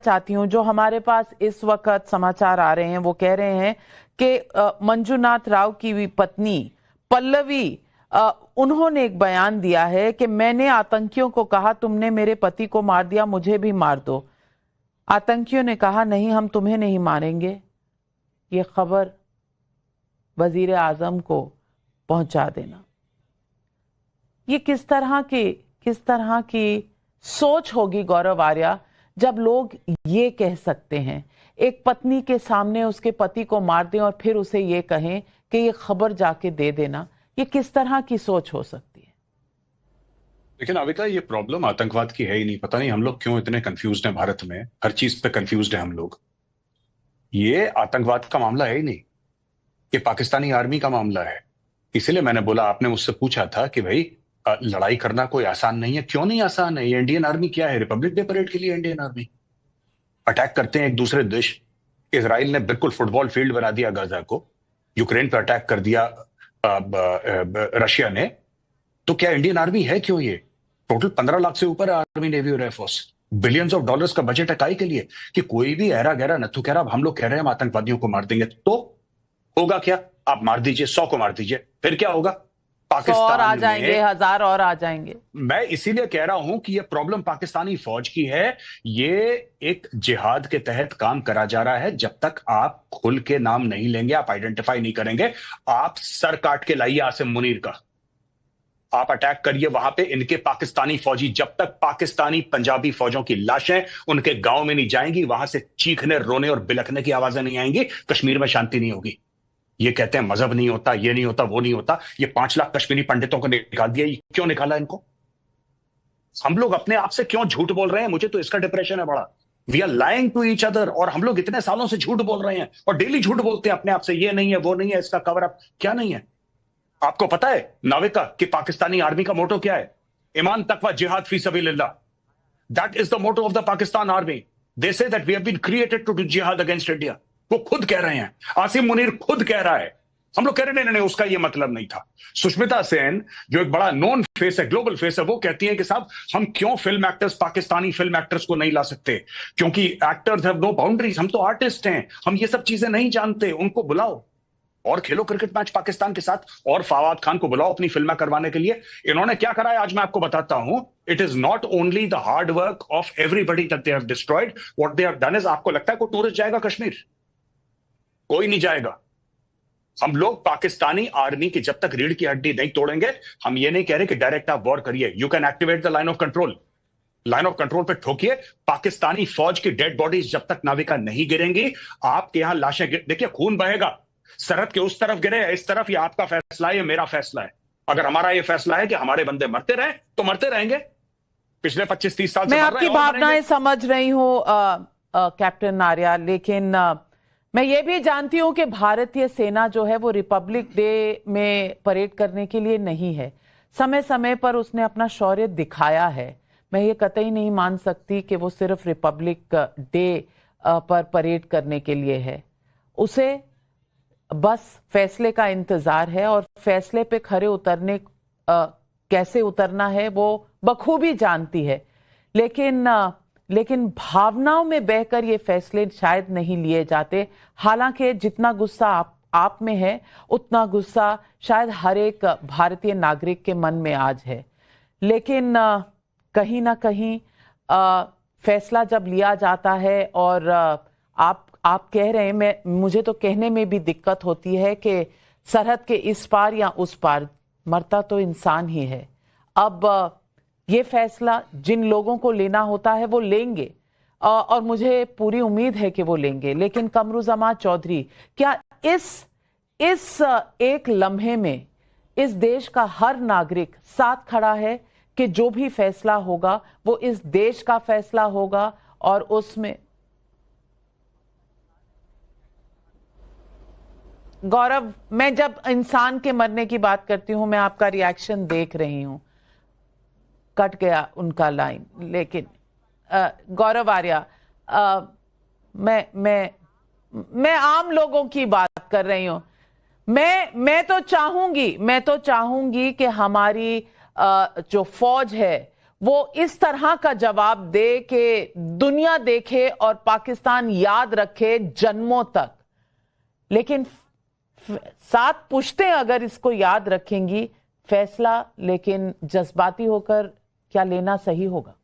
चाहती हूं, जो हमारे पास इस वक्त समाचार आ रहे हैं वो कह रहे हैं कि मंजूनाथ राव की पत्नी पल्लवी, उन्होंने एक बयान दिया है कि मैंने आतंकियों को कहा तुमने मेरे पति को मार दिया, मुझे भी मार दो। आतंकियों ने कहा नहीं, हम तुम्हें नहीं मारेंगे। ये खबर वजीर आजम को पहुंचा देना, ये किस तरह की सोच होगी गौरव आर्या, जब लोग ये कह सकते हैं, एक पत्नी के सामने उसके पति को मार दें और फिर उसे ये कहें कि ये खबर जाके दे देना। ये किस तरह की सोच हो सकती है? लेकिन नाविका, ये प्रॉब्लम आतंकवाद की है ही नहीं। पता नहीं हम लोग क्यों इतने कंफ्यूज्ड हैं। भारत में हर चीज पे कंफ्यूज्ड है हम लोग। ये आतंकवाद का मामला है ही नहीं, ये पाकिस्तानी आर्मी का मामला है। इसीलिए मैंने बोला, आपने मुझसे पूछा था कि भाई लड़ाई करना कोई आसान नहीं है। क्यों नहीं आसान है? ये इंडियन आर्मी क्या है? रिपब्लिक डे परेड के लिए इंडियन आर्मी अटैक करते हैं एक दूसरे देश। इसराइल ने बिल्कुल फुटबॉल फील्ड बना दिया गाजा को, यूक्रेन पर अटैक कर दिया रशिया ने। तो क्या इंडियन आर्मी है क्यों? ये टोटल 15 लाख से ऊपर आर्मी, नेवी और एयरफोर्स। बिलियंस ऑफ डॉलर्स का बजट है काई के लिए कि कोई भी ऐरा गहरा नथु कह रहा, हम लोग कह रहे हैं हम आतंकवादियों को मार देंगे, तो होगा क्या? आप मार दीजिए, 100 को मार दीजिए, फिर क्या होगा? 100 और आ जाएंगे, 1000 और आ जाएंगे। मैं इसीलिए कह रहा हूं कि यह प्रॉब्लम पाकिस्तानी फौज की है। ये एक जिहाद के तहत काम करा जा रहा है। जब तक आप खुल के नाम नहीं लेंगे, आप आइडेंटिफाई नहीं करेंगे, आप सर काट के लाइए आसिम मुनीर का, आप अटैक करिए वहां पे इनके पाकिस्तानी फौजी। जब तक पाकिस्तानी पंजाबी फौजों की लाशें उनके गांव में नहीं जाएंगी, वहां से चीखने, रोने और बिलखने की आवाजें नहीं आएंगी, कश्मीर में शांति नहीं होगी। ये कहते हैं मजहब नहीं होता, ये नहीं होता, वो नहीं होता। ये 5 लाख कश्मीरी पंडितों को निकाल दिया। क्यों निकाला इनको? हम लोग अपने आप से क्यों झूठ बोल रहे हैं? मुझे तो इसका डिप्रेशन है बड़ा। We are lying to each other. और हम लोग इतने सालों से झूठ बोल रहे हैं और डेली झूठ बोलते हैं अपने आप से, ये नहीं है, वो नहीं है, इसका कवर अप क्या नहीं है। आपको पता है नाविका कि पाकिस्तानी आर्मी का मोटो क्या है? ईमान तकवा जिहाद फी सबीलिल्लाह। That is the motto of the Pakistan army. They say that we have been created to do जिहाद अगेंस्ट इंडिया। वो खुद कह रहे हैं, आसिम मुनीर खुद कह रहा है। हम लोग कह रहे नहीं, उसका ये मतलब नहीं था। सुष्मिता सेन जो एक बड़ा नोन फेस है, ग्लोबल फेस है, वो कहती है कि साहब हम क्यों film actors, Pakistani film actors को नहीं ला सकते, क्योंकि एक्टर्स हैव नो बाउंड्रीज। हम तो आर्टिस्ट हैं, हम ये सब चीजें नहीं जानते। उनको बुलाओ और खेलो क्रिकेट मैच पाकिस्तान के साथ, और फवाद खान को बुलाओ अपनी फिल्में करवाने के लिए। इन्होंने क्या करा है आज मैं आपको बताता हूं। It is not only the hard work of everybody that they have destroyed, what they have done is, आपको लगता है कोई टूरिस्ट जाएगा कश्मीर? कोई नहीं जाएगा। हम लोग पाकिस्तानी आर्मी की जब तक रीढ़ की हड्डी नहीं तोड़ेंगे, हम ये नहीं कह रहे कि डायरेक्ट आप वॉर करिए। You can activate the line of control, line of control पे ठोकिए। पाकिस्तानी फौज की डेड बॉडीज जब तक नाविका नहीं गिरेंगी, आपके यहां लाशें देखिए, खून बहेगा। सरहद के उस तरफ गिरे या इस तरफ, ये आपका फैसला है, ये मेरा फैसला है। अगर हमारा ये फैसला है कि हमारे बंदे मरते रहे तो मरते रहेंगे। पिछले 25-30 साल से मैं आपकी भावनाएं समझ रही हूं कैप्टन आर्या, लेकिन मैं ये भी जानती हूं कि भारतीय सेना जो है वो रिपब्लिक डे में परेड करने के लिए नहीं है। समय समय पर उसने अपना शौर्य दिखाया है। मैं ये कतई नहीं मान सकती कि वो सिर्फ रिपब्लिक डे पर परेड करने के लिए है। उसे बस फैसले का इंतजार है, और फैसले पे खरे उतरने कैसे उतरना है वो बखूबी जानती है। लेकिन भावनाओं में बहकर ये फैसले शायद नहीं लिए जाते। हालांकि जितना गुस्सा आप में है, उतना गुस्सा शायद हर एक भारतीय नागरिक के मन में आज है। लेकिन कहीं ना कहीं फैसला जब लिया जाता है, और आप कह रहे हैं, मुझे तो कहने में भी दिक्कत होती है कि सरहद के इस पार या उस पार मरता तो इंसान ही है। अब ये फैसला जिन लोगों को लेना होता है वो लेंगे, और मुझे पूरी उम्मीद है कि वो लेंगे। लेकिन कमरुज़्ज़मान चौधरी, क्या इस एक लम्हे में इस देश का हर नागरिक साथ खड़ा है कि जो भी फैसला होगा वो इस देश का फैसला होगा, और उसमें गौरव, मैं जब इंसान के मरने की बात करती हूं, मैं आपका रिएक्शन देख रही हूं, कट गया उनका लाइन। लेकिन गौरव आर्या, मैं आम लोगों की बात कर रही हूं। मैं तो चाहूंगी कि हमारी जो फौज है वो इस तरह का जवाब दे कि दुनिया देखे और पाकिस्तान याद रखे जन्मों तक। लेकिन 7 पुश्तें अगर इसको याद रखेंगी, फैसला लेकिन जज्बाती होकर क्या लेना सही होगा?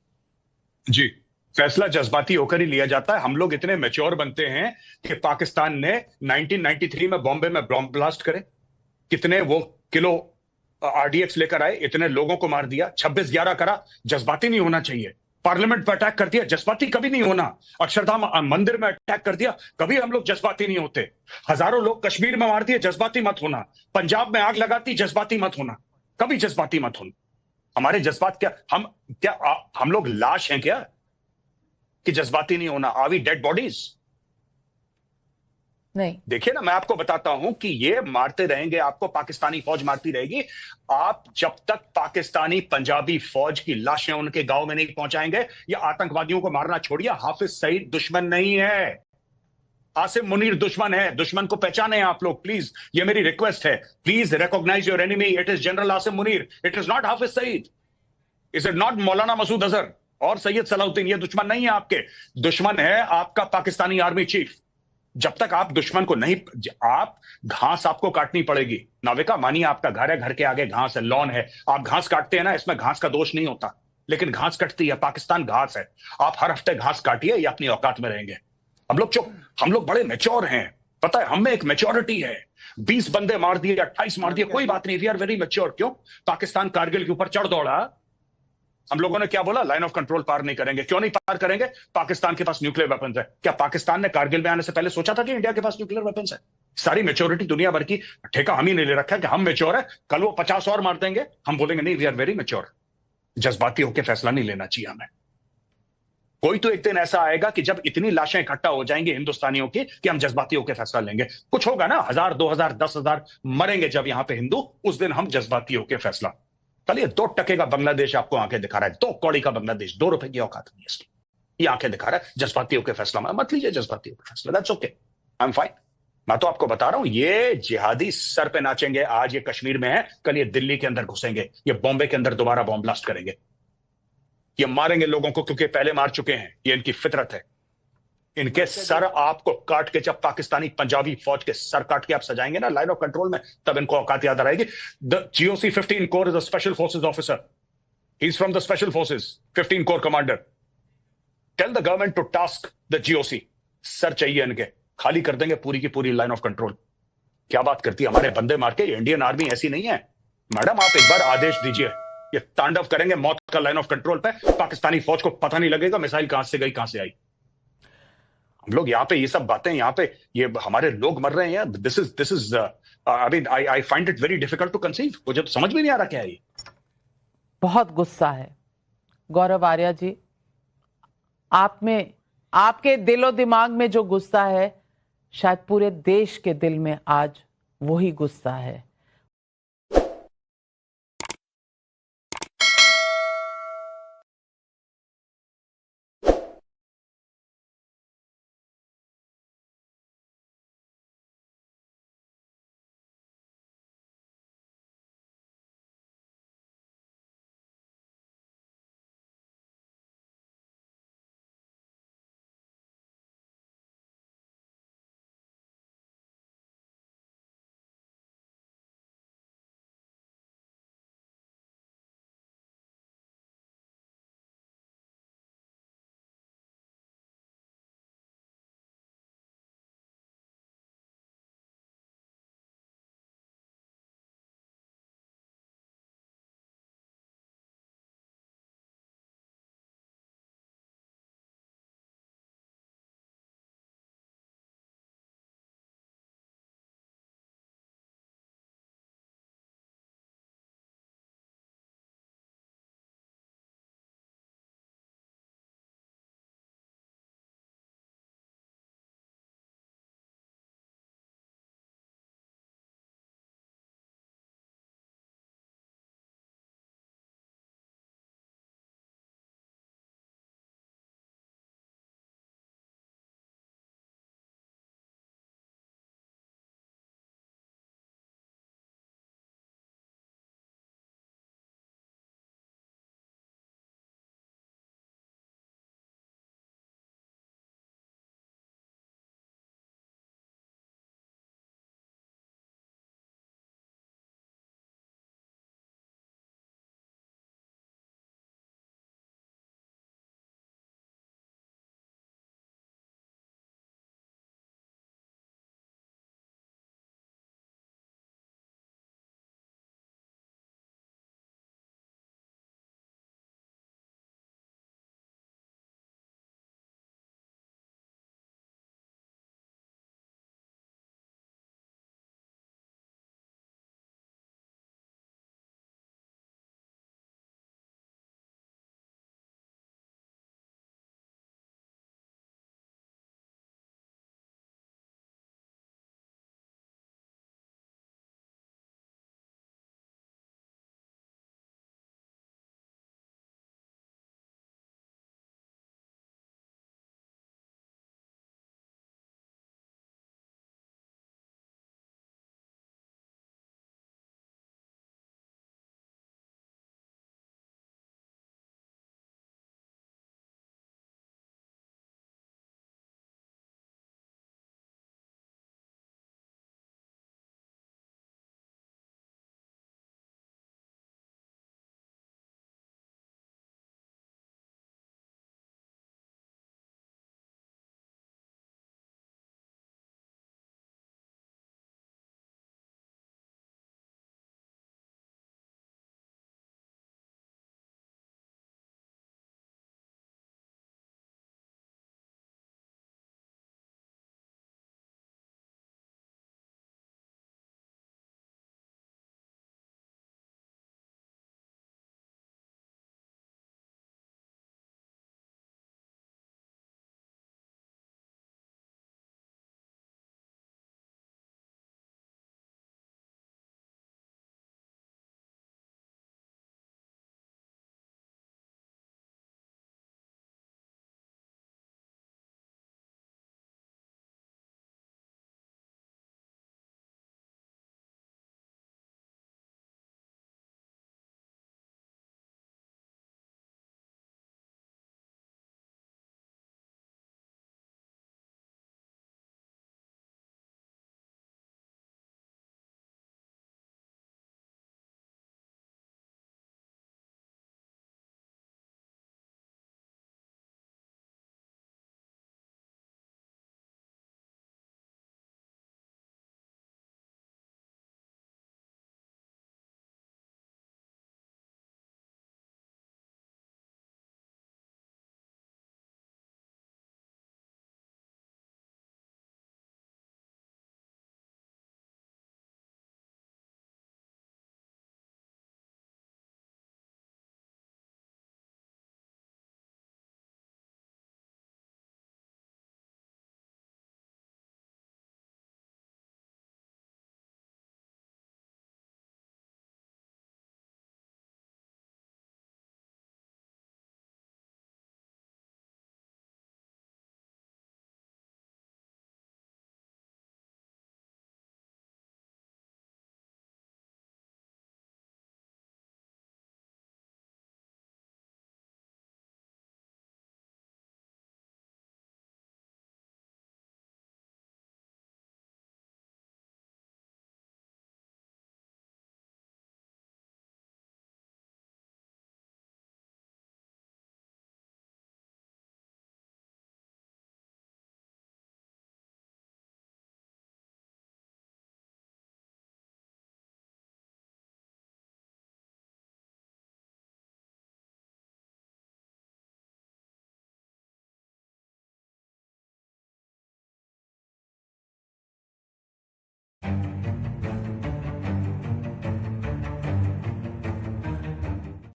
जी, फैसला जज्बाती होकर ही लिया जाता है। हम लोग इतने मैच्योर बनते हैं कि पाकिस्तान ने 1993 में बॉम्बे में बॉम्ब ब्लास्ट करे, कितने वो किलो आरडीएक्स लेकर आए, इतने लोगों को मार दिया, 26/11 करा, जज्बाती नहीं होना चाहिए। पार्लियामेंट पर अटैक कर दिया, जज्बाती कभी नहीं होना। अक्षरधाम मंदिर में अटैक कर दिया, कभी हम लोग जज्बाती नहीं होते। हजारों लोग कश्मीर में मार दिए, जज्बाती मत होना। पंजाब में आग लगाती, जज्बाती मत होना, कभी जज्बाती मत होना। हमारे जज्बात क्या हम लोग लाश हैं क्या कि जज्बाती नहीं होना? Are we dead bodies? नहीं। देखिए ना, मैं आपको बताता हूं कि ये मारते रहेंगे आपको, पाकिस्तानी फौज मारती रहेगी। आप जब तक पाकिस्तानी पंजाबी फौज की लाशें उनके गांव में नहीं पहुंचाएंगे, या आतंकवादियों को मारना छोड़िए, हाफिज सईद दुश्मन नहीं है, आसिम मुनीर दुश्मन है। दुश्मन को पहचाने आप लोग प्लीज, ये मेरी रिक्वेस्ट है। Please recognise your enemy, it is general Asim Munir, it is not Hafiz Saeed, is it not Maulana Masood Azhar और सैयद सलाउद्दीन। ये दुश्मन नहीं है आपके, दुश्मन है आपका पाकिस्तानी आर्मी चीफ। जब तक आप दुश्मन को नहीं, आप घास आपको काटनी पड़ेगी। नाविका मानिए, आपका घर है, घर के आगे घास है, लॉन है, आप घास काटते हैं ना, इसमें घास का दोष नहीं होता, लेकिन घास कटती है। पाकिस्तान घास है, आप हर हफ्ते घास काटिए, ये अपनी औकात में रहेंगे। हम लोग चुप, हम लोग बड़े मैच्योर हैं, पता है, हम में एक मैच्योरिटी है। 20 बंदे मार दिए, 28 मार दिए, कोई बात नहीं, वी आर वेरी मैच्योर। क्यों? पाकिस्तान कारगिल के ऊपर चढ़ दौड़ा, हम लोगों ने क्या बोला? लाइन ऑफ कंट्रोल पार नहीं करेंगे। क्यों नहीं पार करेंगे? पाकिस्तान के पास न्यूक्लियर वेपन्स है। क्या पाकिस्तान ने कारगिल में आने से पहले सोचा था कि इंडिया के पास न्यूक्लियर वेपन्स है? सारी मैच्योरिटी दुनिया भर की ठेका हम ही नहीं ले रखा है कि हम मैच्योर है, कल वो 50 और मार देंगे, हम बोलेंगे नहीं, वी आर वेरी मैच्योर। जज्बाती होकर फैसला नहीं लेना चाहिए हमें। कोई तो एक दिन ऐसा आएगा कि जब इतनी लाशें इकट्ठा हो जाएंगी हिंदुस्तानियों की कि हम जज्बाती होकर फैसला लेंगे। कुछ होगा ना, 1000, 2000, 10,000 मरेंगे जब यहां पे हिंदू, उस दिन हम जज्बाती होकर फैसला। कल ये 2 टके का बांग्लादेश आपको आंखें दिखा रहा है, 2 कौड़ी का बांग्लादेश, 2 रुपए की औकात नहीं है इसकी, ये आंखें दिखा रहा है। जज्बाती होकर फैसला मत लीजिए, जज्बाती होकर फैसला, that's okay, I am fine. मैं तो आपको बता रहा हूं, ये जिहादी सर पे नाचेंगे। आज ये कश्मीर में है, कल ये दिल्ली के अंदर घुसेंगे, ये बॉम्बे के अंदर दोबारा बॉम्ब ब्लास्ट करेंगे, ये मारेंगे लोगों को, क्योंकि पहले मार चुके हैं, ये इनकी फितरत है। इनके सर आपको काट के, जब पाकिस्तानी पंजाबी फौज के सर काट के आप सजाएंगे ना लाइन ऑफ कंट्रोल में, तब इनको औकात याद आएगी। The GOC 15 corps is a special forces officer, he is from the special forces, 15 corps commander. Tell the government to task the GOC, sir चाहिए इनके, खाली कर देंगे पूरी की पूरी लाइन ऑफ कंट्रोल। क्या बात करती है, हमारे बंदे मार के। इंडियन आर्मी ऐसी नहीं है मैडम, आप एक बार आदेश दीजिए, ये तांडव करेंगे मौत का लाइन ऑफ कंट्रोल पे। पाकिस्तानी फौज को पता नहीं लगेगा मिसाइल कहां से गई, कहां से आई। हम लोग यहाँ पे ये सब बातें, यहाँ पे ये हमारे लोग मर रहे हैं। This is I mean I find it very difficult to conceive. मुझे तो समझ में नहीं आ रहा क्या है ये। बहुत गुस्सा है गौरव आर्या जी, आप में, आपके दिलो दिमाग में जो गुस्सा है, शायद पूरे देश के दिल में आज वही गुस्सा है।